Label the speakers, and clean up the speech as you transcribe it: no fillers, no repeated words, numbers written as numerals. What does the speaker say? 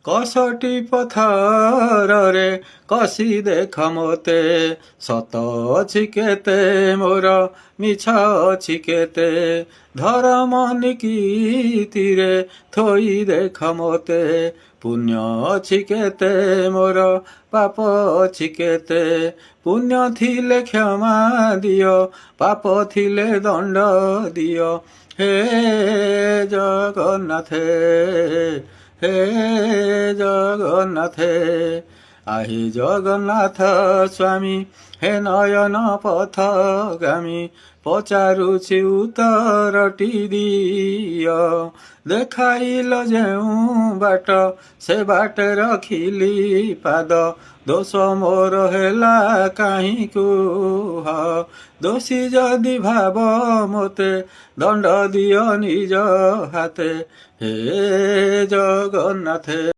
Speaker 1: କଷଟି ପଥରରେ କଷି ଦେଖ ମୋତେ, ସତ ଅଛି କେତେ ମୋର ମିଛ ଅଛି କେତେ, ଧର୍ମ ନୀତିରେ ଥୋଇ ଦେଖ ମୋତେ, ପୁଣ୍ୟ ଅଛି କେତେ ମୋର ପାପ ଅଛି କେତେ, ପୁଣ୍ୟ ଥିଲେ କ୍ଷମା ଦିଅ, ପାପ ଥିଲେ ଦଣ୍ଡ ଦିଅ, ହେ ଜଗନ୍ନାଥେ, হে জগন্নাথে, আহি জগন্নাଥ ସ୍ୱାମୀ, ହେ ନୟନ ପଥଗାମୀ, ପଚାରୁଛି ଉତ୍ତରଟି ଦିଅ, ଦେଖାଇଲ ଯେଉଁ ବାଟ ସେ ବାଟେ ରଖିଲି ପାଦ, ଦୋଷ ମୋର ହେଲା କାହିଁ କୁହ, ଦୋଷୀ ଯଦି ଭାବ ମୋତେ ଦଣ୍ଡ ଦିଅ ନିଜ ହାତେ, হে জগন্নাথে।